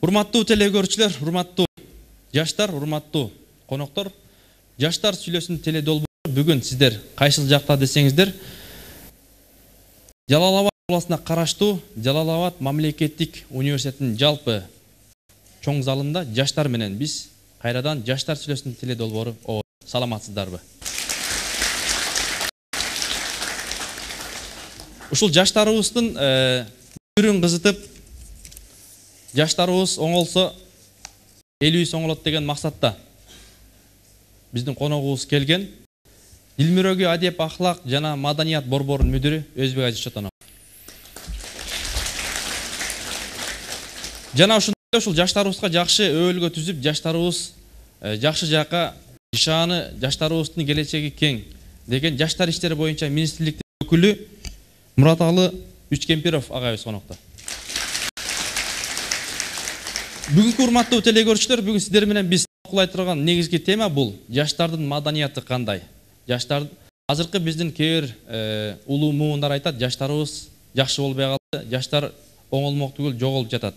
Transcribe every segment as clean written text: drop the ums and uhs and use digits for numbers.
Урматтуу телегөрүүчүлөр, урматтуу жаштар, урматтуу коноктор, жаштар сүйлөсүн теле долбоору бүгүн сиздер кайсыл жакта десеңиздер, Жалал Абад областына караштуу Жалал Абад мамлекеттик университетинин жалпы чоң залында жаштар менен биз кайрадан жаштар сүйлөсүн теле долбоору саламатсыздарбы? Ушул жаштарыбыздын үрүн кызытып, жаштарыбыз оңолсо элибиз оңолот деген максатта биздин коногубуз келген Дил мөрөгү адеп ахлак жана маданият борборунун мүдүрү Өзбек Азиз Чотонов. Жана ушул жаштарыбызга жакшы өбөлгө түзүп, жаштарыбыз жакшы жака жашааны, жаштарыбыздын келечеги кең деген жаштар иштери боюнча министрликтин өкүлү Мураталы Үчкемпиров агайыбыз конокто. Бүгүнкү урматтуу телегөрүүчүлөр, бүгүн сиздер менен биз талкуулай турган негизги тема бул жаштардын маданияты кандай? Жаштар азыркы биздин кээ бир улуу муундар айтат, жаштарыбыз жакшы болбой калды, жаштар оңолмок түгүл жоголуп жатат.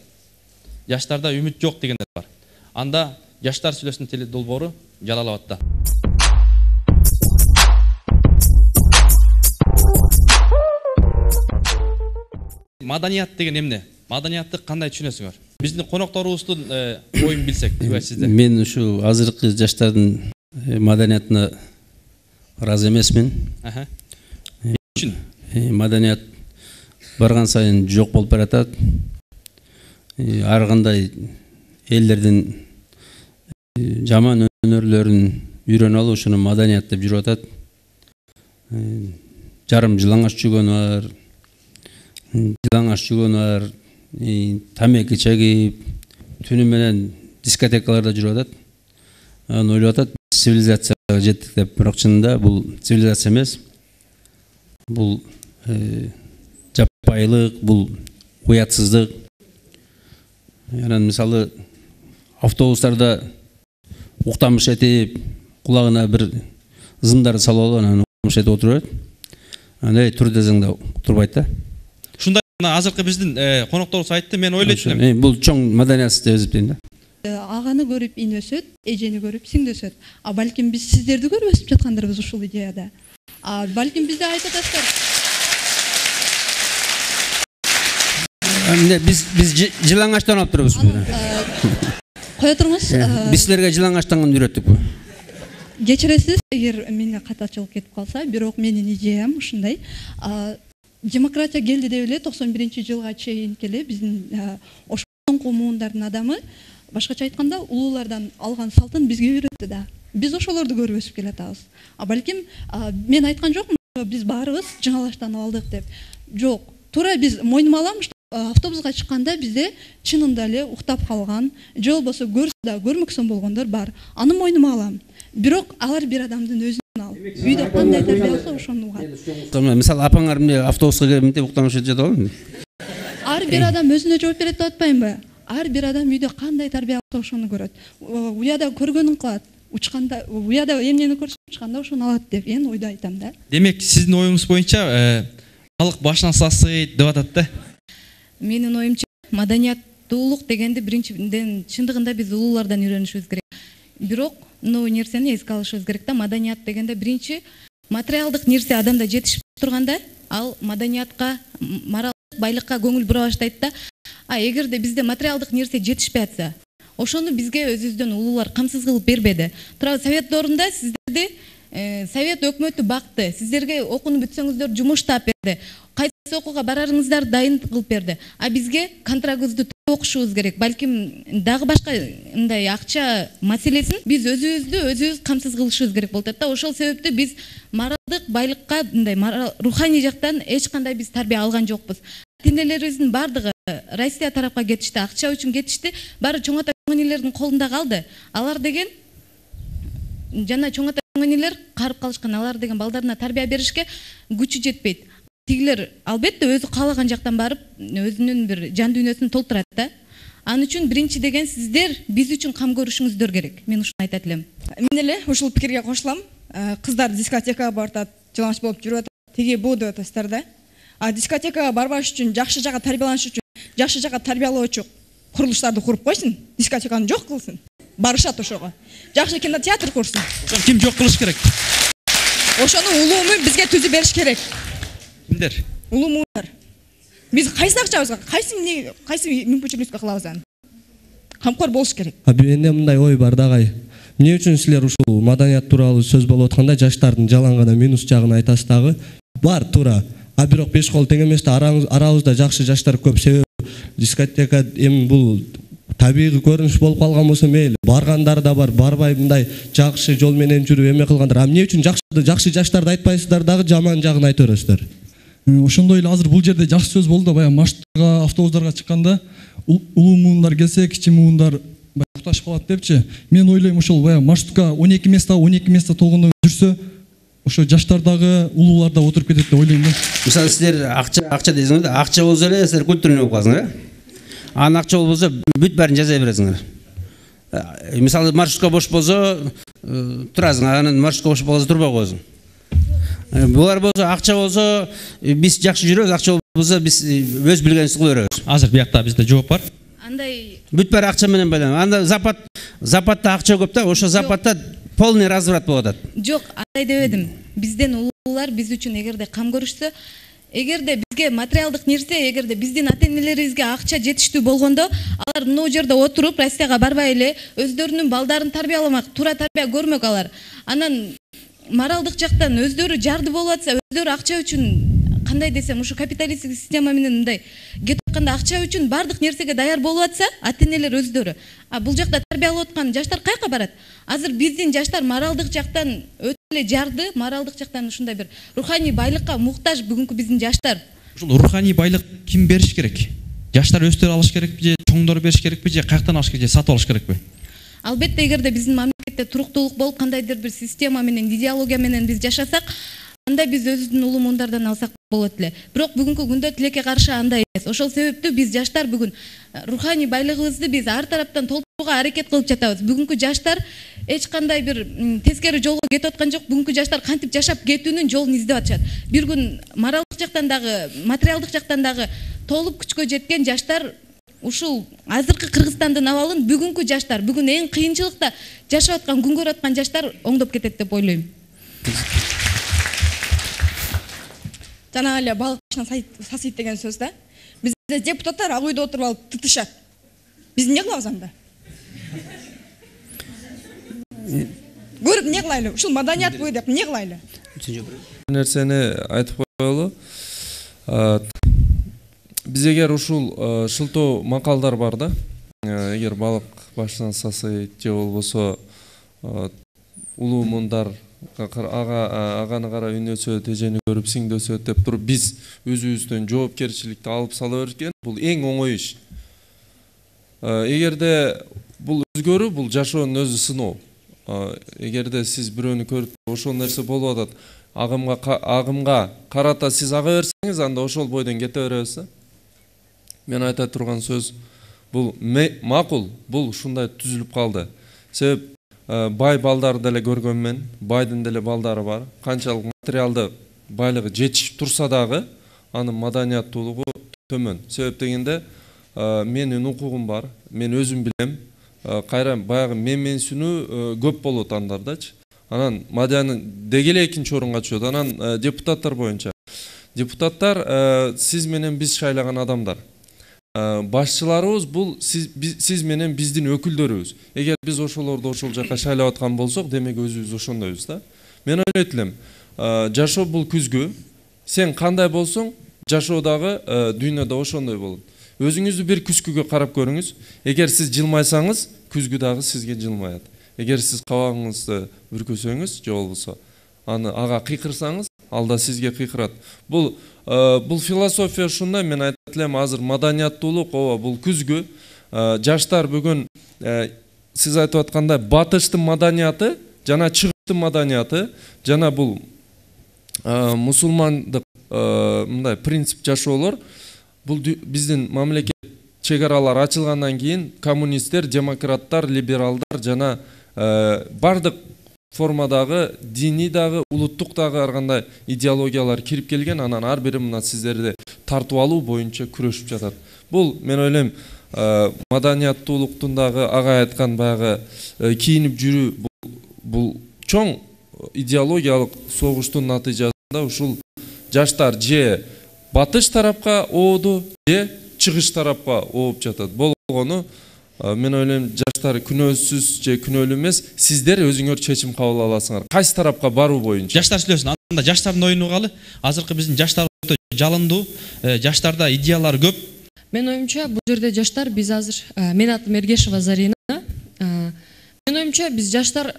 Жаштарда үмүт жок дегендер бар. Анда жаштар сүйлөсүн теле долбоору Жалал Абадта. Маданият деген эмне? Маданиятты кандай түшүнөсүңөр? Биздин конокторубуздун оюн билсек, сиздер. Мен ушу азыркы жаштардын маданиятына разы эмесмин. Маданият барган сайын жок болуп баратат. Ар кандай элдердин жаман өнөрлөрүн үйрөнүп алып, ушуну маданият деп жүрүп атат. Жарым жылаңаш жүгөн бар, тамеки чегип, түнү менен дискотекаларда жүрүп атат. Аны ойлоп атат, цивилизацияга жеттик деп, бирок чынында бул цивилизация эмес. Бул жапайылык, бул уятсыздык. Анан мисалы автобустарда уктамыш этип, кулагына бир зымдар салып алып, анан уктамыш этип отуруп атат. Андай тур десең да турбайт да. Ушундай азыркы биздин конокторубуз айтты, мен ойлойт элем. Бул чоң маданият деп эсептейм да. Аганы көрүп ин өсөт, эжени көрүп сиң өсөт. Балким биз сиздерди көрүп өсүп жаткандарбыз ушул идеяда. Балким бизде айтып атасыздар. Биз жылаңаштан алып турабыз. Кое туруңуз. Биз силерге жылаңаштанган үйрөттүкпү? Кечиресиз, эгер менде катачылык кетип калса, бирок менин идеям ушундай. Демократия келди деп эле 91-жылга чейин келе биздин ошоңку муундардын адамы, башкача айтканда, улуулардан алган салтын бизге үйрөттү да. Биз ошолорду көрүп өсүп келатабыз. Балким мен айткан жокмун, биз баарыбыз жаңылыштанып алдык деп. Жок, туура биз мойнума алам, автобуска чыкканда бизде чынында эле уктап калган, же болбосо көрсө да көрмөксөн болгондор бар. Аны мойнума алам. Бирок алар бир адамдын өзүнөн ал. Үйдө кандай тарбия алса ошону угат. Мисалы апаңар эмне автобуска келип мынтип уктамыш этип жатабы? Ар бир адам өзүнө жооп берет деп атпаймынбы? Ар бир адам үйдө кандай тарбия алса ошону көрөт. Уяда көргөнүн кылат. Учканда, уяда эмнени көрсө учканда ошону алат деп мен ойду айтам да. Демек, сиздин оюңуз боюнча халык башынан сасыйт деп атат да. Менин оюмча, маданияттуулук дегенди биринчиден чындыгында биз улуулардан үйрөнүшүбүз керек. Бирок новый нерсени эске алышыбыз керек да. Маданият дегенде биринчи материалдык нерсе адамда жетишип турганда, ал маданиятка, моралдык байлыкка көңүл бура баштайт да. Эгерде бизде материалдык нерсе жетишпей атса, ошону бизге өзүбүздөн улуулар камсыз кылып бербеди. Тура совет доорунда сиздерди совет өкмөтү бакты, сиздерге окууну бүтсөңүздөр жумуш таап берди. Кайсы окууга барарыңыздар дайын кылып берди. Бизге контрагыбызды окушубуз керек. Балким дагы башка мындай акча маселесин биз өзүбүз камсыз кылышыбыз керек болот да. Ошол себептен биз моралдык байлыкка мындай руханий жактан эч кандай биз тарбия алган жокпуз. Тенделерибиздин бардыгы Россия тарапка кетишти, акча үчүн кетишти. Баары чоң ата чоң энелердин колунда калды. Алар деген жана чоң ата чоң энелер карып калышкан. Алар деген балдарына тарбия беришке күчү жетпейт. Тигилер албетте өзү каалаган жактан барып, өзүнүн бир жан дүйнөсүн толтурат да. Аны үчүн биринчи деген сиздер биз үчүн кам көрүшүңүздөр керек. Мен ушуну айтат элем. Мен эле ушул пикирге кошулам. Кыздар дискотекага баратат, жылаңыч болуп жүрүп атат. Теге буу деп атасыздар да. Дискотекага барбаш үчүн, жакшы жакка тарбияланыш үчүн, жакшы жакка тарбиялоочу курулуштарды куруп койсун, дискотеканы жок кылсын. Барышат ошого. Жакшы кинотеатр курсын. Ким жок кылыш керек? Ошону улуумун бизге түзүп бериш керек. Кимдер? Улуумдар. Биз кайсы акчабызга, кайсы мүмкүнчүлүккө кылабыз аны? Камкор болуш керек. Менде мындай ой бар дагай. Эмне үчүн силер ушул маданият тууралуу сөз болуп атканда жаштардын жалаң гана минус жагын айтасыз дагы? Бар туура. Бирок беш кол тең эмес да, арабызда жакшы жаштар көп. Себеби дискотека эми бул табигый көрүнүш болуп калган болсо мейли. Баргандар да бар, барбай мындай жакшы жол менен жүрүп эме кылгандар. Эмне үчүн жакшы жаштарды айтпайсыздар дагы, жаман жагын айта бересиздер? Ошондой эле азыр бул жерде жакшы сөз болду да, баягы маршруттарга, автобустарга чыкканда улуу муундар келсе, кичи муундар укташып калат депчи. Мен ойлойм, ошол баягы маршрутка 12 место толгондон жүрсө, ошо жаштар дагы, улуулар да отуруп кетет деп ойлойм да. Мисалы силер акча дейсиңер да, акча болсо эле силер культурный болуп каласыңар, э? Анан акча болбосо бүт баарын жаза бересиңер. Мисалы маршрутка бош болсо турасың, анан маршрутка бош болсо турбай коесуң. Булар болсо акча болсо биз жакшы жүрөбүз, акча болбосо биз өз билгенибизди кыла беребиз. Азыр биякта бизде жооп бар. Андай Бүт баары акча менен байланып. Анда запатта акча көп да, ошо запатта полный разврат болуп атат. жок, андай дебедим. Бизден улуулар биз үчүн эгерде кам көрүшсө, эгерде бизге материалдык нерсе, эгерде биздин ата-энелерибизге акча жетиштүү болгондо, алар мына жерде отуруп, Россияга барбай эле өздөрүнүн балдарын тарбияламак, туура тарбия көрмөк алар. Анан моралдык жактан өздөрү жарды болуп атса, өздөрү акча үчүн, кандай десем, ушу капиталисттик система менен мындай кетип атканда акча үчүн бардык нерсеге даяр болуп атса, ата-энелер өздөрү. Бул жакта тарбиялап аткан жаштар кайка барат? Азыр биздин жаштар моралдык жактан өтө эле жарды, моралдык жактан ушундай бир руханий байлыкка муктаж бүгүнкү биздин жаштар. Ушул руханий байлык ким бериш керек? Жаштар өздөрү алыш керекпи же чоңдор бериш керекпи же каяктан алыш керек же сатып алыш керекпи? Албетте, эгерде биздин мамлекетте туруктуулук болуп, кандайдыр бир система менен, идеология менен биз жашасак, анда биз өзүбүздүн улуу муундардан алсак болот эле. Бирок бүгүнкү күндө тилекке каршы андай эмес. Ошол себептүү биз жаштар бүгүн руханий байлыгыбызды биз ар тараптан толтурууга аракет кылып жатабыз. Бүгүнкү жаштар эч кандай бир тескери жолго кетип аткан жок. Бүгүнкү жаштар кантип жашап кетүүнүн жолун издеп атышат. Бир күн моралдык жактан дагы, материалдык жактан дагы толуп күчкө жеткен жаштар ушул азыркы Кыргызстандын абалын бүгүнкү жаштар, бүгүн эң кыйынчылыкта жашап аткан, күн көрүп аткан жаштар оңдоп кетет деп ойлойм. Жана эле балык башынан сасыйт деген сөз да. Бизде депутаттар ак үйдө отуруп алып тытышат. Биз эмне кылабыз анда? Көрүп эмне кылайлы? Ушул маданият бу деп эмне кылайлы? Нерсени айтып коелу. Биз эгер ушул шылтоо макалдар бар да, эгер балык башынан сасыйт же болбосо улуу муундар аганы кара үнөсөт, эжени көрүп сиңдөсөт деп туруп биз өзүбүздөн жоопкерчиликти алып сала берген, бул эң оңой иш. Эгерде бул өзгөрүү, бул жашоонун өзү сыноо. Эгерде сиз бирөөнү көрүп ошол нерсе болуп атат, агымга карата сиз ага берсеңиз, анда ошол бойдон кете беребиз. Мен айта турган сөз бул макул, бул ушундай түзүлүп калды. Себеп бай балдарды деле көргөнмөн, байдын деле балдары бар. Канчалык материалды байлыгы жетишип турса дагы, анын маданияттуулугу төмөн. Себеп дегенде менин укугум бар, мен өзүм билем. Кайра баягы менсинүү көп болот андардачы. Анан маданий деги эле экинчи орунга түшөт. Анан депутаттар боюнча. Депутаттар сиз менен биз шайлаган адамдар. Башчыларыбыз бул сиз менен биздин өкүлдөрүбүз. Эгер биз ошолорду ошол жака шайлап аткан болсок, демек өзүбүз ошондойбуз да. Мен ойлойт элем, жашоо бул күзгү. Сен кандай болсоң, жашоо дагы дүйнөдө ошондой болот. Өзүңүздү бир күзгүгө карап көрүңүз. Эгер сиз жылмайсаңыз, күзгү дагы сизге жылмаят. Эгер сиз кабагыңызды бүркөсөңүз, же болбосо аны ага кыйкырсаңыз, алда сизге кыйкырат. Бул философия ушундай. Мен айтат элем, азыр маданияттуулук, бул күзгү. Жаштар бүгүн сиз айтып аткандай батыштын маданияты жана чыгыштын маданияты, жана бул мусулмандык мындай принцип жашоолор, бул биздин мамлекет чегаралар ачылгандан кийин коммунисттер, демократтар, либералдар жана бардык формадагы диний дагы, улуттук дагы ар кандай идеологиялар кирип келген. Анан ар бири мына сиздерди тартып алуу боюнча күрөшүп жатат. Бул мен ойлойм, маданияттуулуктун дагы ага айткан баягы кийинип жүрүү бул чоң идеологиялык согуштун натыйжасында ушул жаштар же батыш тарапка ооду же чыгыш тарапка ооп жатат. Болгону мен ойлойм жаштар күнөөсүз же күнөөлүү эмес, сиздер өзүңөр чечим кабыл аласыңар. Кайсы тарапка баруу боюнча? Жаштар сүйлөсүн. Анда жаштардын оюну калы. Азыркы биздин жаштар өтө жалындуу, жаштарда идеялар көп. Мен оюмча бул жерде жаштар биз азыр, мен атым Эргешева Зарина. Мен оюмча биз жаштар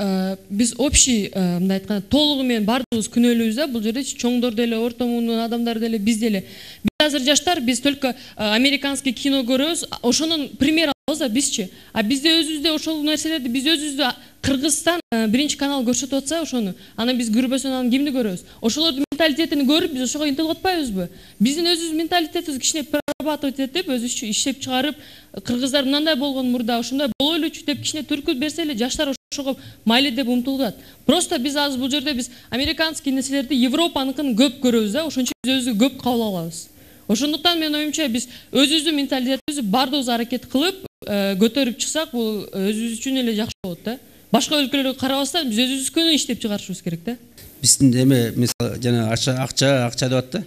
биз общий мындай айтканда толугу менен бардыгыбыз күнөөлүүбүз да. Бул жерде чоңдор деле, орто муунун адамдары деле, биз деле. Биз азыр жаштар биз только американский кино көрөбүз, ошонун пример алабыз да бизчи. А бизде өзүбүздө ошол нерселерди биз өзүбүздө Кыргызстан биринчи канал көрсөтүп атса ошону, аны биз көрбөсөн аны кимди көрөбүз? Ошолордун менталитетин көрүп биз ошого интилип атпайбызбы? Биздин өзүбүздүн менталитетибиз кичине прорабатывать этип, өзүбүзчө иштеп чыгарып, кыргыздар мындай болгон мурда, ошондой болойлучу деп кичине түркү берсе эле жаштар ошого майлы деп умтулат. Просто биз азыр бул жерде биз американский нерселерди, Европаныкын көп көрөбүз да, ошон үчүн биз өзүбүздү көп кабыл алабыз. Ошондуктан мен оюмча биз өзүбүздүн менталитетибизди бардыгыбыз аракет кылып көтөрүп чыксак, бул өзүбүз үчүн эле жакшы болот да. Башка өлкөлөргө карабастан биз өзүбүздүкүнү иштеп чыгарышыбыз керек да. Биздин эме мисалы жана акча деп атты.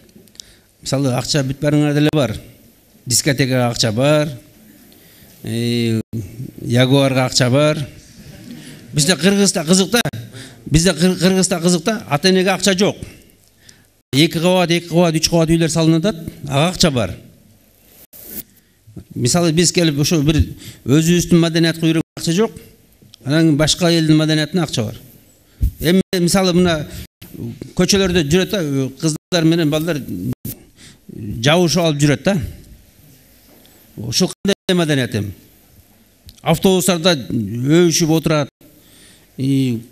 Мисалы акча бүт баарыңар деле бар. Дискотекага акча бар. Ягуарга акча бар. Бизде Кыргызда кызык да. Бизде Кыргызда кызык да, ата-энеге акча жок. 2 кабат, 3 кабат үйлөр салынып атат, ага акча бар. Мисалы биз келип ошо бир өзүбүздүн маданиятка үйрөнгөн акча жок. Анан башка элдин маданиятына акча бар. Эми мисалы мына көчөлөрдө жүрөт да, кыздар менен балдар жабышып алып жүрөт да. Ошол кандай маданият эми? Автобустарда өйүшүп отурат,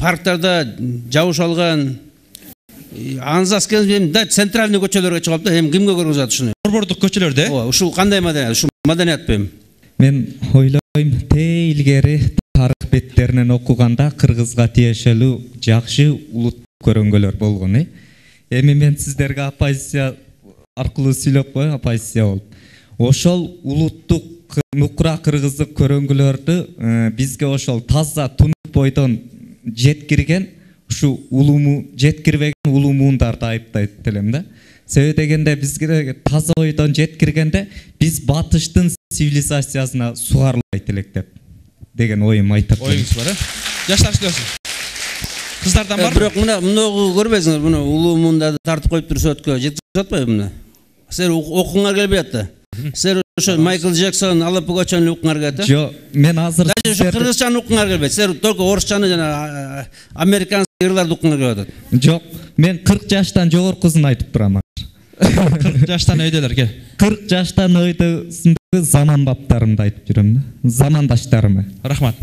парктарда жабышып алган, анзаскен да центральный көчөлөргө чыгып да, эми кимге көргөзөт ушуну? Борбордук көчөлөрдө. Ооба, ушул кандай маданият? Ушул маданиятпы эми? Мен ойлойм, те илгери тарых беттеринен окуганда кыргызга тиешелүү жакшы улут көрөнгөлөр болгон. Эми мен сиздерге оппозиция аркылуу сүйлөп коеюн, оппозиция болуп. Ошол улуттук нукура кыргыздык көрөнгөлөрдү бизге ошол таза тунук бойдон жеткирген, ушу улуму жеткирбеген улумундарды айыптайт элем да. Себеби дегенде бизге таза ойдон жеткиргенде биз батыштын цивилизациясына сугарылбайт элек деген оюм айтып. Оюңуз бар, жаштар сүйлөсүн. Кыздардан бар. Бирок муну көрбөйсүңөр, муну улумундарды тартып коюп туруп сөткө жеткирип атпайбы муну? Силер окуңар келбей атты. Силер ошо Майкл Джексон, Алла Пугачевни укуңар келет. Жок, мен азыр силер кыргызчаны укуңар келбейт. Силер только орусчаны жана американский ырларды укуңар келип атат. Жок, мен 40 жаштан жогоркусун айтып турам. 40 жаштан өйдөлөр ке. 40 жаштан өйдөсүндөгү заман баптарымды айтып жүрөм да. Замандаштарымы. Рахмат.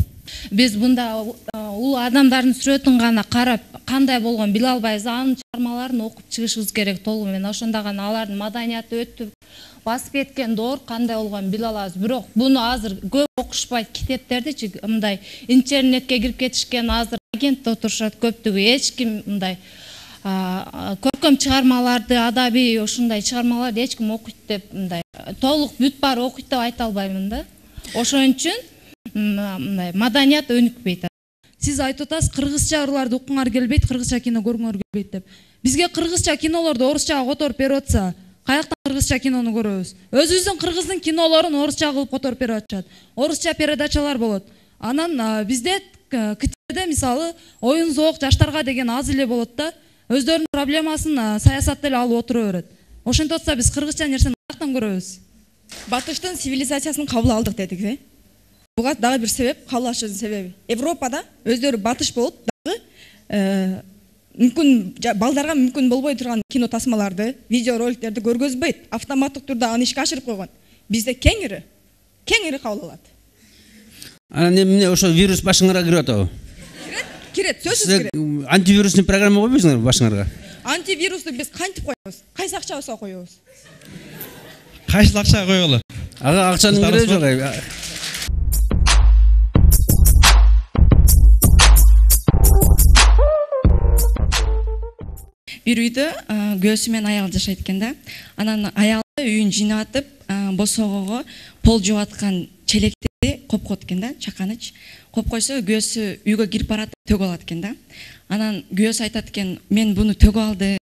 Биз мында улуу адамдардын сүрөтүн гана карап, кандай болгон биле албайбыз. Анын чыгармаларын окуп чыгышыбыз керек толугу менен. Ошондо гана алардын маданияты өтүп, басып кеткен доор кандай болгонун биле алабыз. Бирок буну азыр көп окушпайт, китептердичи мындай интернетке кирип кетишкен, азыр агент отурушат көптүгү. Эч ким мындай көркөм чыгармаларды, адабий ушундай чыгармаларды эч ким окуйт деп мындай толук бүт баары окуйт деп айта албаймын да. Ошон үчүн мындай маданият өнүкпөйт. Сиз айтып атасыз, кыргызча ырларды укуңар келбейт, кыргызча кино көргүңөр келбейт деп. Бизге кыргызча кинолорду орусчага которуп берип атса, каяктан кыргызча кинону көрөбүз? Өзүбүздүн кыргыздын кинолорун орусча кылып которуп берип атышат. Орусча передачалар болот. Анан бизде КТРде мисалы оюн зоок жаштарга деген аз эле болот да. Өздөрүнүн проблемасын саясатта эле алып отура берет. Ошентип атса биз кыргызча нерсени каяктан көрөбүз? Батыштын цивилизациясын кабыл алдык дедик, Буга дагы бир себеп, кабыл алышыбыздын себеби. Европада өздөрү батыш болуп, дагы мүмкүн балдарга мүмкүн болбой турган кино тасмаларды, видео роликтерди көргөзбөйт. Автоматтык түрдө аны ишке ашырып койгон. Бизде кеңири кабыл алат. Анан эмне ошо вирус башыңарга кирип атабы? Кирет, сөзсүз кирет. Антивирусный программа койбойсуңар башыңарга? Антивирусту биз кантип коебуз? Кайсы акчабызга коебуз? Кайсы акчага коелу? Ага акчанын кереги жок. Бир үйдө көөсү менен аял жашайт экен да. Анан аялы үйүн жыйнап атып, босогого пол жууп аткан челекти копкот экен да, чаканыч. Коп койсо күйөөсү үйгө кирип барат, төгүп алат экен да. Анан күйөөсү айтат экен, мен буну төгүп алдым,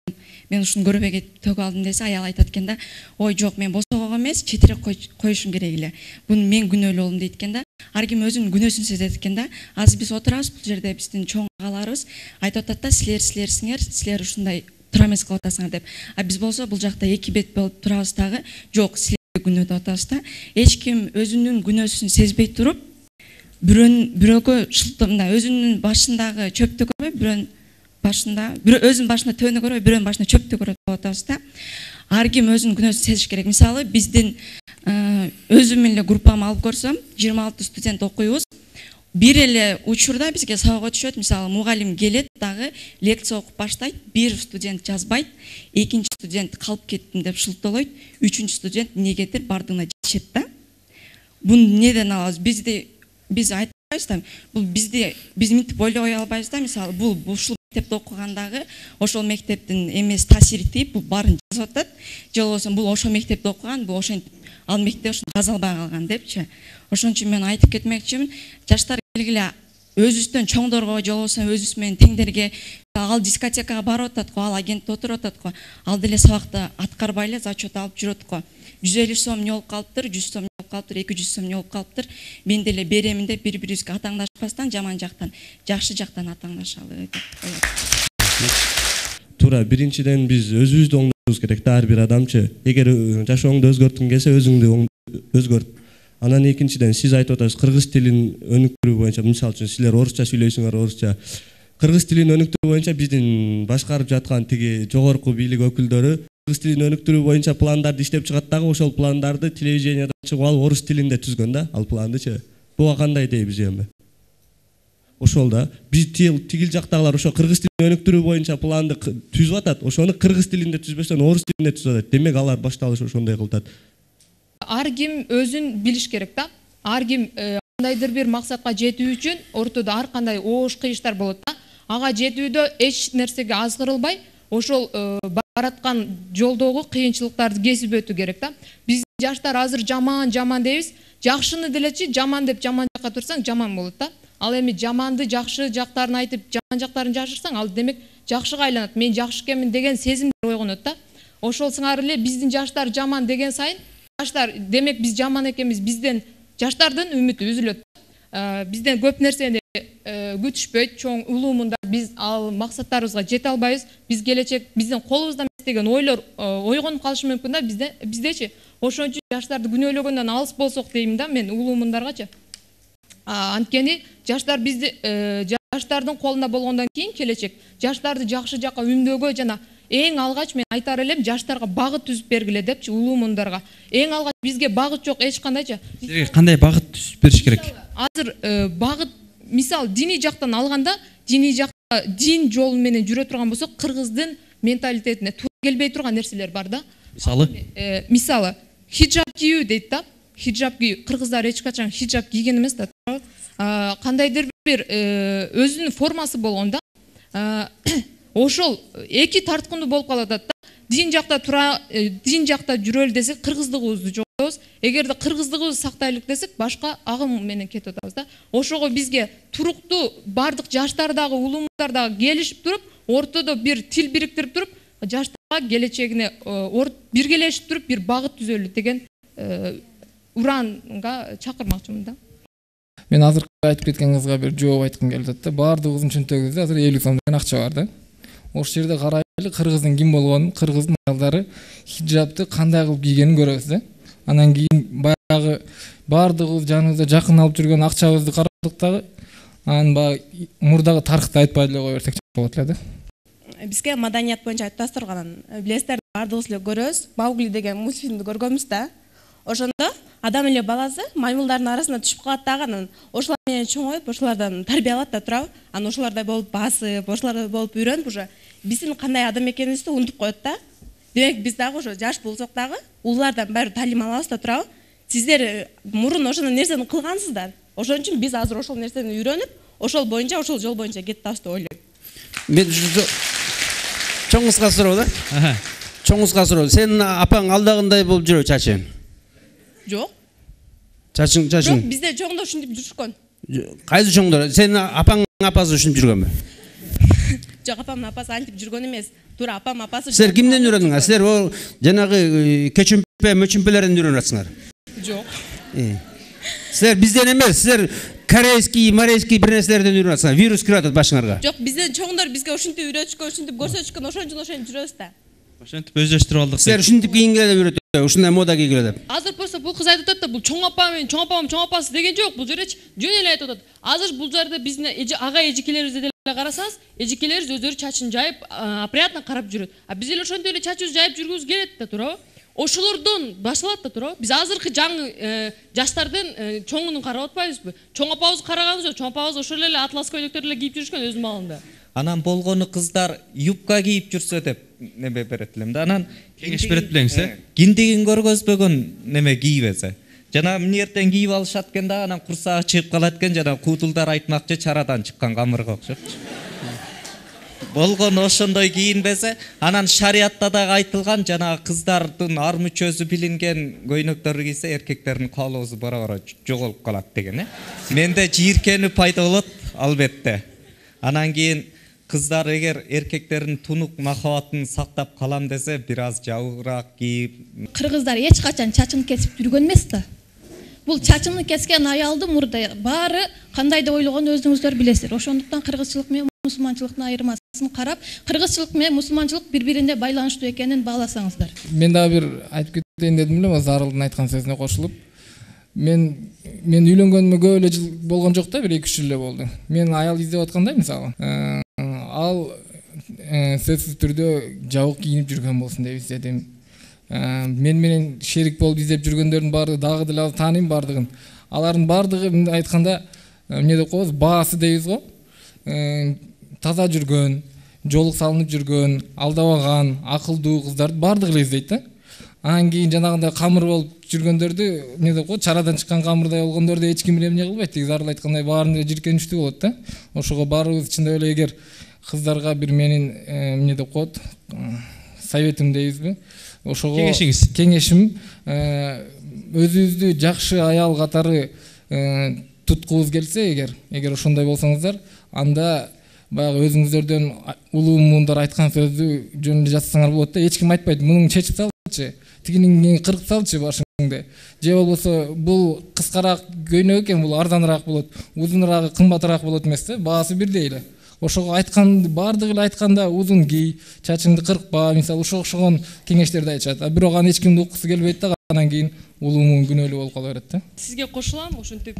мен ушуну көрбөй кетип төгүп алдым десе, аял айтат экен да, ой жок, мен босогого эмес, четирээк коюшум керек эле. Буну мен күнөөлүү болдум дейт экен да. Ар ким өзүнүн күнөөсүн сезет экен да. Азыр биз отурабыз, бул жерде биздин чоң агаларыбыз айтып атат да, силер ушундай тура эмес кылып атасыңар деп. А биз болсо бул жакта эки бет болуп турабыз дагы. Жок, силер күнөөдө атабыз да. Эч ким өзүнүн күнөөсүн сезбей туруп, бирөөгө шылтымда өзүнүн башындагы чөптү көрбөй, бирөөнүн башында, өзүнүн башына төөнү көрбөй, бирөөнүн башына чөптү көрөт деп атабыз да. Ар ким өзүнүн күнөөсүн сезиш керек. Мисалы, биздин өзүм эле группамы алып көрсөм, 26 студент окуйбуз. Бир эле учурда бизге сабакка түшөт. Мисалы, мугалим келет, дагы лекция окуп баштайт, бир студент жазбайт, экинчи студент калып кеттим деп шылтоолойт, үчүнчү студент негетир бардыгына жетишет да. Буну неден алабыз? Биз айтпайбыз да, бул биз мынтип ойлой албайбыз да. Мисалы, бул ушул мектепте окугандагы ошол мектептин эмес таасири тийип, бул баарын жазып атат. Же болбосо бул ошол мектепте окуган, бул ошентип ал мектепте ошону жаза албай калган депчи. Ошон үчүн мен айтып кетмекчимин, жаштар келгиле өзүбүздөн чоңдорго, же болбосо өзүбүз менен теңдерге, ал дискотекага барып атат го, ал агентте отуруп атат го, ал деле сабакты аткарбай эле зачет алып жүрөт го. 150 сом не болуп калыптыр, 100 сом не болуп калыптыр, 200 сом не болуп калыптыр. Мен деле беремин деп бири-бирибизге атаңдашпастан, жаман жактан, жакшы жактан атаңдашалы деп коет. Туура, биринчиден биз өзүбүздү оңдошубуз керек да, ар бир адамчы. Эгер жашооңду өзгөрткүң келсе, өзүңдү өзгөрт. Анан экинчиден сиз айтып атасыз, кыргыз тилин өнүктүрүү боюнча, мисалы үчүн силер орусча сүйлөйсүңөр, орусча. Кыргыз тилин өнүктүрүү боюнча биздин башкарып жаткан тиги жогорку бийлик өкүлдөрү кыргыз тилин өнүктүрүү боюнча пландарды иштеп чыгат дагы, ошол пландарды телевидениядан чыгып алып орус тилинде түзгөн да, ал пландычы. Буга кандай дейбиз эми? Ошол да, биз тигил жактагылар ошо кыргыз тилин өнүктүрүү боюнча планды түзүп атат, ошону кыргыз тилинде түзбөстөн орус тилинде түзүп атат. Демек алар башталыш ошондой кылтат. Ар ким өзүн билиш керек да. Ар ким кандайдыр бир максатка жетүү үчүн ортодо ар кандай оош кыйыштар болот да. Ага жетүүдө эч нерсеге азгырылбай, ошол бараткан жолдогу кыйынчылыктарды кесип өтүү керек да. Биздин жаштар азыр жаман дейбиз. Жакшыны делечи, жаман деп жаман жакка турсаң жаман болот да. Ал эми жаманды жакшы жактарын айтып, жаман жактарын жашырсаң, ал демек жакшыга айланат. Мен жакшы экенмин деген сезимдер ойгонот да. Ошол сыңары эле биздин жаштар жаман деген сайын, жаштар демек биз жаман экенбиз, бизден жаштардын үмүтү үзүлөт. Бизден көп нерсени күтүшпөйт, чоң улуу мундар, биз ал максаттарыбызга жете албайбыз. Биз келечек биздин колубузда эмес деген ойлор ойгонуп калышы мүмкүн да биздечи. Ошон үчүн жаштарды күнөөлөгөндөн алыс болсок дейм да мен улуу мундаргачы. Анткени жаштар бизди жаштардын колунда болгондон кийин келечек жаштарды жакшы жакка үндөөгө жана эң алгач мен айтар элем жаштарга багыт түзүп бергиле депчи, улуу мундарга. Эң алгач бизге багыт жок эч кандайчы. Силерге кандай багыт түзүп бериш керек? Азыр багыт мисал диний жактан алганда, диний жакта дин жолу менен жүрө турган болсок, кыргыздын менталитетине туура келбей турган нерселер бар да. Мисалы хиджаб кийүү дейт да. Хиджаб кийүү, кыргыздар эч качан хиджаб кийген эмес да. Кандайдыр бир өзүнүн формасы болгон да. Ошол эки тарткындуу болуп калат да. Дин жакта жүрөлү десек, кыргыздыгыбызды жоготобуз. Эгерде кыргыздыгыбызды сактайлык десек, башка агым менен кетип атабыз да. Ошого бизге туруктуу бардык жаштар дагы, улуу мундар дагы келишип туруп, ортодо бир тил бириктирип туруп, жаштарга келечегине биргелешип туруп бир багыт түзөлү деген уранга чакырмакчымын да. Мен азыр айтып кеткен кызга бир жооп айткым келип атат да. Баардыгыбыздын чөнтөгүбүздө азыр 50 сом деген акча бар да. Ошол жерде карайлы, кыргыздын ким болгонун, кыргыздын аялдары хиджабты кандай кылып кийгенин көрөбүз да. Анан кийин баягы баардыгыбыз жаныбызда жакын алып жүргөн акчабызды карадык дагы, анан баягы мурдагы тарыхты айтпай эле кое берсек болот эле да. Бизге маданият боюнча айтып турганын билесиздер, баардыгыбыз эле көрөбүз. Маугли деген мультфильмди көргөнбүз да. Ошондо адам эле баласы маймылдардын арасына түшүп калат дагы, анан ошолар менен чоңоюп, ошолордон тарбия алат да турабы. Анан ошолордой болуп басып, ошолордой болуп үйрөнүп, уже биздин кандай адам экенибизди унутуп коет да. Демек биз дагы ошо жаш болсок дагы улуулардан баары талим алабыз да турабы. Сиздер мурун ошондой нерсени кылгансыздар. Ошон үчүн биз азыр ошол нерсени үйрөнүп, ошол боюнча, ошол жол боюнча кетип атабыз деп ойлойм. Мен чоңузга суроо да. Чоңузга суроо. Сенин апаң алдагындай болуп жүрөбү, чачы? Жок. Чачың. Бирок бизде чоңдор ушинтип жүрүшкөн. Кайсы чоңдор? Сенин апаң апасы ушинтип жүргөнбү? Жок, апамдын апасы антип жүргөн эмес. Туура апам апасы. Силер кимден үйрөндүңөр? Силер о жанагы көчүмпө, мөчүмпөлөрдөн үйрөнүп атсыңар. Жок. Силер бизден эмес, силер корейский, марейский бир нерселерден үйрөнүп атсыңар. Вирус кирип атат башыңарга. Жок, бизден чоңдор бизге ушинтип үйрөтүшкөн, ушинтип көрсөтүшкөн, ошон жүрөбүз да. Ошентип өздөштүрүп алдык. Силер ушинтип кийингиле деп үйрөтөбү, ушундай мода кийгиле деп. Азыр болсо бул кыз айтып атат да, бул чоң апам менен чоң апам, чоң апасы деген жок. Бул жерде жөн эле айтып атат. Азыр бул жерде биздин ага эжекелерибизде деле карасаңыз, эжекелерибиз өздөрү чачын жайып, опрятно карап жүрөт. А биз эле ошентип эле чачыбызды жайып жүргүбүз келет да, туурабы? Ошолордон башталат да, туурабы? Биз азыркы жаңы жаштардын чоңунун карап атпайбызбы? Чоң апабызды караганыбыз жок. Чоң апабыз ошол эле атлас көйлөктөрдү эле кийип жүрүшкөн өз маалында. Анан болгону кыздар юбка кийип жүрсө деп неме берет элем да. Анан кеңеш берет белеңиз, киндигин көргөзбөгөн неме кийбесе. Жана эмнерден кийип алышат экен да, анан курсагы чыгып калат экен, жана куудулдар айтмакчы чарадан чыккан камырга окшопчу. Болгону ошондой кийинбесе, анан шариятта дагы айтылган, жана кыздардын ар мүчөсү билинген көйнөктөрдү кийсе эркектердин каалоосу бара-бара жоголуп калат деген. Менде жийиркенүү пайда болот албетте. Анан кийин кыздар эгер эркектердин тунук махабатын сактап калам десе, бир аз жабыраак кийип. Кыргыздар эч качан чачын кесип жүргөн эмес да. Бул чачын кескен аялды мурда баары кандай деп ойлогонун өзүңүздөр билесиздер. Ошондуктан кыргызчылык менен мусулманчылыктын айырмасын карап, кыргызчылык менен мусулманчылык бири-бирине байланыштуу экенин бааласаңыздар. Мен дагы бир айтып кетейин дедим эле, Зарылдын айткан сөзүнө кошулуп. Мен үйлөнгөнүмө көп эле жыл болгон жок да, 1-2 жыл эле болду. Мен аял издеп аткандай мисалы, ал сөзсүз түрдө жабык кийинип жүргөн болсун деп издедим. Мен менен шерик болуп издеп жүргөндөрдүн баары дагы деле тааныйм бардыгын. Алардын баардыгы айтканда эмне деп коебуз, баасы дейбиз го. Таза жүргөн, жолук салынып жүргөн, алдабаган, акылдуу кыздарды баардыгы эле издейт да. Анан кийин жанагындай камыр болуп жүргөндөрдү эмне деп коет, чарадан чыккан камырдай болгондорду эч ким эмне кылбайт. Зарыл айткандай баарын эле жиркеничтүү болот да. Ошого баарыбыз чындап эле эгер кыздарга бир менин эмне деп коет, советим дейбизби? Ошого кеңешим өзүбүздү жакшы аял катары туткубуз келсе, эгер ошондой болсоңуздар, анда баягы өзүңүздөрдөн улуу муундар айткан сөздү жөн эле жасасаңар болот да. Эч ким айтпайт, мунун чечип салчы, тигинин кыркып салчы башыңды. Же болбосо бул кыскараак көйнөк экен, бул арзаныраак болот, узунураагы кымбатыраак болот эмес да, баасы бирдей эле. Ошого айткан баардыгы эле айтканда узун кий, чачыңды кыркпа, мисалы ошогон кеңештерди айтышат. Бирок аны эч кимди уккусу келбейт да, анан кийин улуу муун күнөөлүү болуп кала берет да. Сизге кошулам, ошентип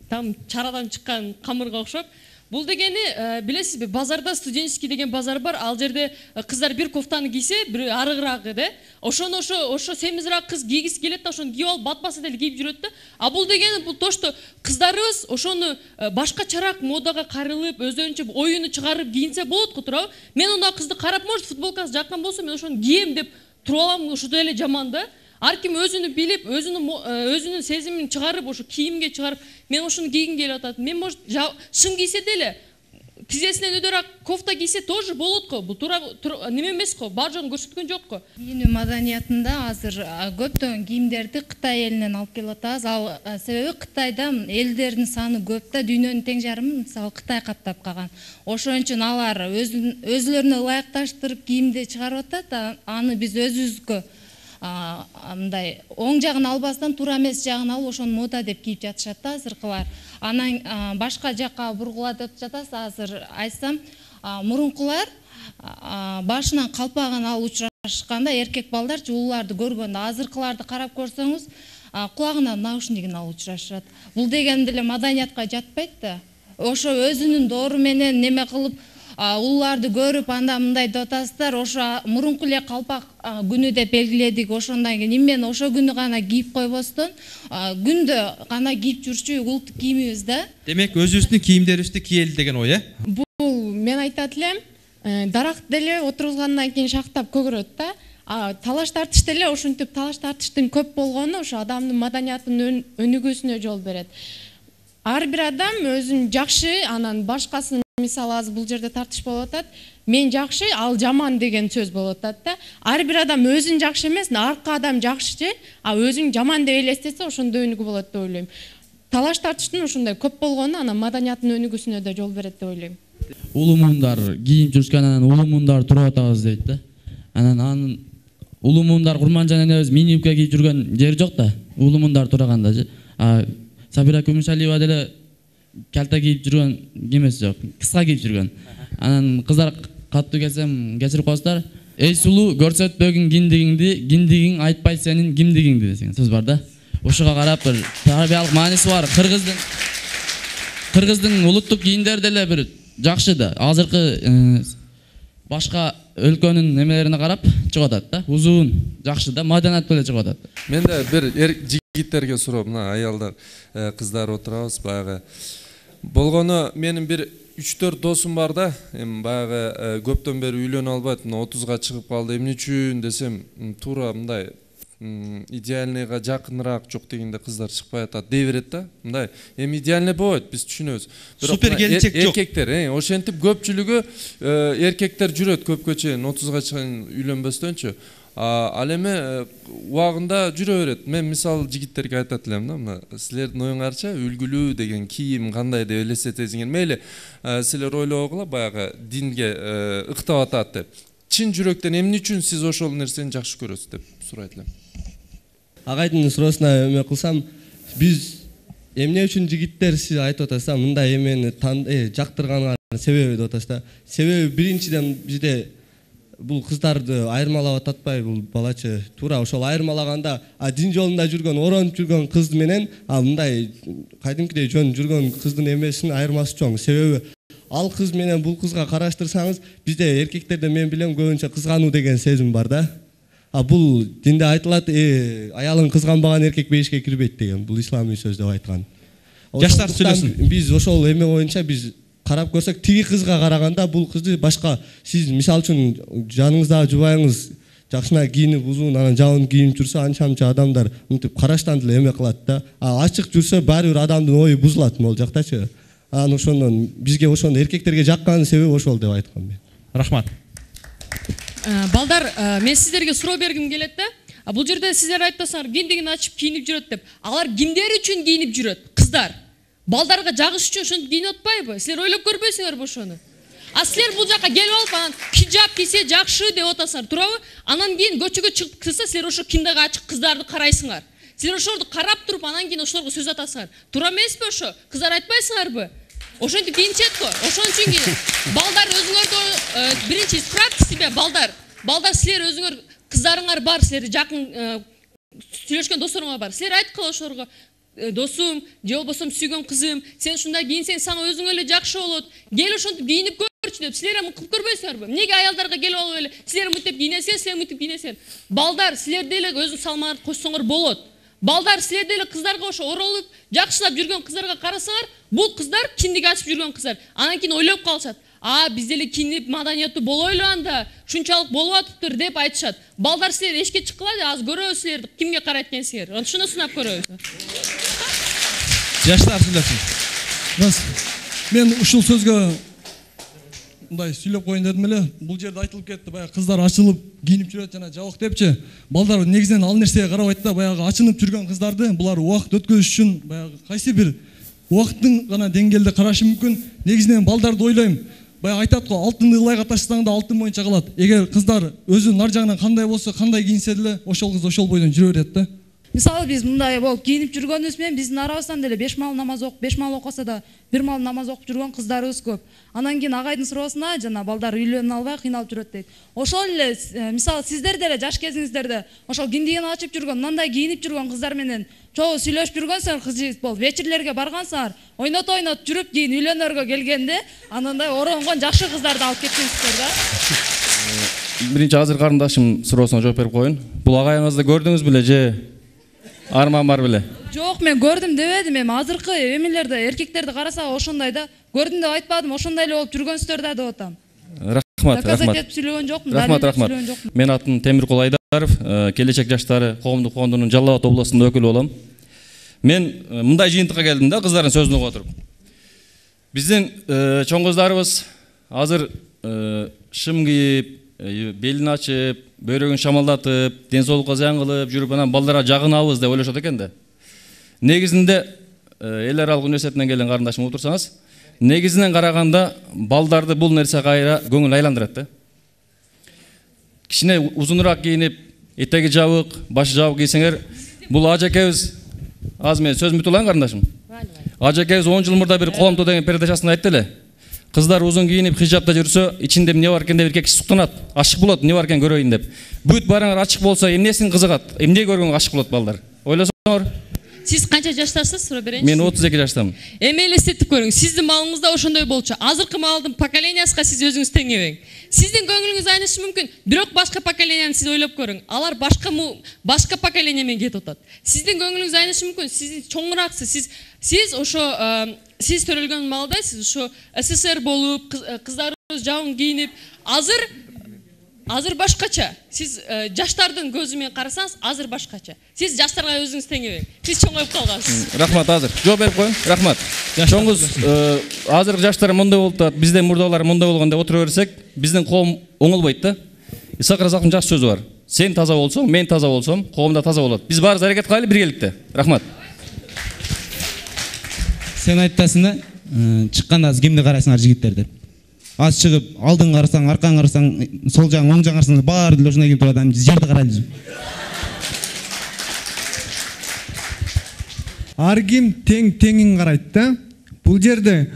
там чарадан чыккан камырга окшоп. Бул дегени билесизби, базарда студенческий деген базар бар. Ал жерде кыздар бир кофтаны кийсе, бир арыгыраагы да. Ошо семизирак кыз кийгиси келет да, ошону кийип алып батпаса деле кийип жүрөт да. А бул дегени бул то, что кыздарыбыз ошону башкачараак модага карылып, өздөрүнчө оюну чыгарып кийинсе болот го, туурабы? Мен анда кызды карап, может, футболкасы жаккан болсо, мен ошону кийем деп туруп алам, ошо деле жаман да. Ар ким өзүнү билип, өзүнүн сезимин чыгарып, ошо кийимге чыгарып, мен ошону кийгим келип атат. Мен может шын кийсе деле, тизесинен өйдөрөөк кофта кийсе тоже болот го. Бул туура неме эмес го, бар жогун көрсөткөн жок го. Кийинүү маданиятында азыр көптөгөн кийимдерди Кытай элинен алып келип атабыз. Ал себеби Кытайда элдердин саны көп да, дүйнөнүн тең жарымын мисалы Кытай каптап калган. Ошон үчүн алар өзүлөрүнө ылайыкташтырып кийимди чыгарып атат, аны биз өзүбүзгө мындай оң жагын албастан туура эмес жагын алып ошону мода деп кийип жатышат да азыркылар. Анан башка жакка бургулап жатасыз. Азыр айтсам, мурункулар башынан калпагын алып учурашканда эркек балдарчы улууларды көргөндө, азыркыларды карап көрсөңүз, кулагынан наушнигин алып учурашат. Бул деген деле маданиятка жатпайт да. Ошо өзүнүн доору менен неме кылып улууларды көрүп, анда мындай деп атасыздар, ошо мурунку эле калпак күнү деп белгиледик. Ошондон кийин мен ошо күнү гана кийип койбостон, күндө гана кийип жүрчү улуттук кийимибиз да. Демек өзүбүздүн кийимдерибизди кийели деген ой, э? Бул мен айтат элем, дарак деле отурулгандан кийин шактап көгөрөт да. Талаш тартыш деле ошентип талаш тартыштын көп болгону ошо адамдын маданиятынын өнүгүүсүнө жол берет. Ар бир адам өзүн жакшы, анан башкасын мисалы азыр бул жерде тартыш болуп атат. Мен жакшы, ал жаман деген сөз болуп атат да. Ар бир адам өзүн жакшы эмес, арка адам жакшы, а өзүң жаман деп элестесе ошондо өнүгүү болот деп ойлойм. Талаш тартыштын ушундай көп болгону анан маданияттын өнүгүүсүнө да жол берет деп ойлойм. Улумундар кийинип жүрүшкөн, анан улумундар туруп атабыз дейт да. Анан улумундар Курманжан энебиз мини юбка кийип жүргөн жери жок да. Улумундар тураганда. Сабира Күмүшалиева деле калта кийип жүргөн эмес жок, кыска кийип жүргөн. Анан кыздар каттуу келсем кечирип коесуздар. Эй сулуу, көрсөтпөгүн киндигиңди айтпай сенин кимдигиңди деген сөз бар да. Ушуга карап бир тарбиялык мааниси бар. Кыргыздын улуттук кийимдери деле бир жакшы да. Азыркы башка өлкөнүн немелерине карап чыгып атат да. Узун, жакшы да, маданият деле чыгып атат. Менде бир жигиттерге суроо, мына аялдар, кыздар отурабыз, баягы болгону менин бир 3-4 досум бар да, эми баягы көптөн бери үйлөнө албайт, 30га чыгып калды. Эмне үчүн десем, туура мындай идеальныйга жакыныраак жок дегенде кыздар чыкпай атат дей берет да. Мындай эми идеальный болбойт, биз түшүнөбүз. Супер келинчек жок. Эркектер, ошентип көпчүлүгү эркектер жүрөт көпкө чейин 30га чейин үйлөнбөстөнчү. Ал эми убагында жүрө берет. Мен мисалы жигиттерге айтат элем да, мына силердин оюңарча үлгүлүү деген кийим кандай деп элестетесиңер. Мейли силер ойлогула баягы динге ыктап атат деп. Чын жүрөктөн эмне үчүн сиз ошол нерсени жакшы көрөсүз деп сурайт элем. Агайдын суроосуна эме кылсам, биз эмне үчүн жигиттер сиз айтып атасыз, мындай эмени жактырганга себеби деп атасыз да. Себеби биринчиден бизде бул кыздарды айырмалап ататпай, бул балачы туура ошол айырмалаганда дин жолунда жүргөн, оронуп жүргөн кыз менен мындай кайдымкидей жөн жүргөн кыздын эмесинин айырмасы чоң. Себеби ал кыз менен бул кызга караштырсаңыз, бизде эркектерде мен билем көбүнчө кызгануу деген сезим бар да. Бул динде айтылат, аялын кызганбаган эркек бейишке кирбейт деген. Бул исламий сөз деп айткан. Жаштар сүйлөсүн. Биз ошол эме боюнча биз карап көрсөк, тиги кызга караганда бул кызды башка, сиз мисалы үчүн жаныңыздагы жубайыңыз жакшына кийинип узун, анан жабын кийинип жүрсө, анча адамдар мынтип караштан деле эме кылат да. Ачык жүрсө баары бир адамдын ою бузулат могул жактачы. Анан ошондон бизге ошону эркектерге жаккан себеби ошол деп айткам мен. Рахмат. Балдар, мен сиздерге суроо бергим келет да. Бул жерде сиздер айтпасаңар, киндигин ачып кийинип жүрөт деп. Алар кимдер үчүн кийинип жүрөт? Кыздар. Балдарга жагыш үчүн ошентип кийинип атпайбы? Силер ойлоп көрбөйсүңөрбү ошону? Силер бул жака келип алып, анан хиджаб кийсе жакшы деп атасыңар, туурабы? Анан кийин көчөгө чыгып кирсе, силер ошо киндиги ачык кыздарды карайсыңар. Силер ошолорду карап туруп, анан кийин ошолорго сөз атасыңар. Туура эмеспи ошо? Кыздар айтпайсыңарбы? Ошентип кийинчет го. Ошон үчүн кийин балдар өзүңөрдү биринчи исправьте себя, балдар. Балдар силер өзүңөр кыздарыңар бар, силер жакын сүйлөшкөн досторуңар бар. Силер айткыла ошолорго, досум, же болбосо сүйгөн кызым, сен ушундай кийинсең сага өзүңө эле жакшы болот. Кел ошентип кийинип көрчү деп. Силер эми кылып көрбөйсүңөрбү? Эмнеге аялдарга келип алып эле силер мынтип кийинесиңер, силер мынтип кийинесиңер? Балдар, силер деле өзүң салмаңарды кошсоңор болот. Балдар, силер деле кыздарга ошо оролуп, жакшылап жүргөн кыздарга карасаңар, бул кыздар киндиги ачып жүргөн кыздар. Анан кийин ойлоп калышат. Биз деле кийинип маданияттуу болойлу анда, ушунчалык болуп атыптыр деп айтышат. Балдар, силер эшикке чыккыла, азыр көрөбүз силерди кимге карайт экенсиңер. Ошону сынап көрөбүз. Жаштар сүйлөсүн. Мен ушул сөзгө мындай сүйлөп коеюн дедим эле. Бул жерде айтылып кетти, баягы кыздар ачылып кийинип жүрөт жана жабык депчи. Балдар негизинен ал нерсеге карабайт да, баягы ачынып жүргөн кыздарды булар убакыт өткөзүш үчүн баягы кайсы бир убакыттын гана деңгээлде карашы мүмкүн. Негизинен балдарды ойлойм. Баягы айтат го, алтынды ылайга таштасаң да алтын боюнча калат. Эгер кыздар өзүнүн нар жагынан кандай болсо, кандай кийинсе деле ошол кыз ошол бойдон жүрө берет да. Мисалы биз мындай болуп кийинип жүргөнүбүз менен биздин арабыздан деле 5 мал намаз окуп, 5 мал окуса да 1 мал намаз окуп жүргөн кыздарыбыз көп. Анан кийин агайдын суроосуна жана балдар үйлөнө албай кыйналып жүрөт дейт. Ошол эле мисалы сиздер деле жаш кезиңиздерде ошол киндигин ачып жүргөн, мындай кийинип жүргөн кыздар менен чогуу сүйлөшүп жүргөнсүңөр, кызчыгыз болуп, вечерлерге баргансыңар, ойнот жүрүп кийин үйлөнөргө келгенде анандай оронгон жакшы кыздарды алып кеткенсиздер да. Биринчи азыр карындашым суроосуна жооп берип коеюн. Бул агайыңызды көрдүңүз беле же арман бар беле? Жок, мен көрдүм дебедим, эми азыркы эмелерде эркектерди карасак ошондой да. Көрдүм деп айтпадым, ошондой эле болуп жүргөнсүздөр да деп атам. Рахмат. Рахмат. Мен атым Темиркул Айдаров, келечек жаштары коомдук фондунун Жалал Абад областында өкүлү болом. Мен мындай жыйынтыкка келдим да, кыздардын сөзүн угуп отуруп. Биздин чоң кыздарыбыз азыр шым кийип, белин ачып, бөйрөгүн шамалдатып, ден соолукка зыян кылып жүрүп, анан балдарга жагынабыз деп ойлошот экен да. Негизинде эл аралык университетинен келген карындашым отурсаңыз, негизинен караганда балдарды бул нерсе кайра көңүл айландырат да. Кичине узунураак кийинип, этеги жабык, башы жабык кийсеңер, бул ажакебиз, азыр мен сөзүмдү утулайын карындашым. Ажакебиз 10 жыл мурда бир коомдо деген передачасында айтты эле. Кыздар узун кийинип, хижапта жүрсө, ичинде эмне бар экен деп эркек киши суктанат, ашык болот, эмне бар экен көрөйүн деп. Бүт бараңар ачык болсо, эмнесин кызыгат, эмне көргөнгө ашык болот балдар. Ойлосоңор. Сиз канча жаштасыз, сурап берейинчи? Мен 32 жаштамын. Эми элестетип көрүңүз, сиздин маалыңызда ошондой болчу. Азыркы маалдын поколениясына сиз өзүңүз теңебең. Сиздин көңүлүңүз айнышы мүмкүн, бирок башка поколенияны сиз ойлоп көрүң. Алар башка поколения менен кетип атат. Сиздин көңүлүңүз айнышы мүмкүн, сиз чоңурааксыз. Сиз ошо сиз төрөлгөн маалда сиз ошо СССР болуп, кыздарыбыз жабын кийинип, азыр башкача. Сиз жаштардын көзү менен карасаңыз, азыр башкача. Сиз жаштарга өзүңүз теңебең. Сиз чоңоюп калгансыз. Рахмат, азыр. Жооп берип коюн. Рахмат. Чоңуз азыркы жаштар мындай болуп атат, бизден мурдагылар мындай болгон деп отура берсек, биздин коом оңолбойт да. Исаак Разаковдун жакшы сөзү бар. Сен таза болсоң, мен таза болсом, коом да таза болот. Биз баарыбыз аракет кылайлы биргеликте. Рахмат. Сен айтасың да, чыкканда кимди карайсыңар жигиттер деп. Аз чыгып, алдын карасаң, аркаң карасаң, сол жаң, оң жаң карасаң, баары деле ошондой кийинип турат, жерди карайлы. Ар ким тең теңин карайт да. Бул жерде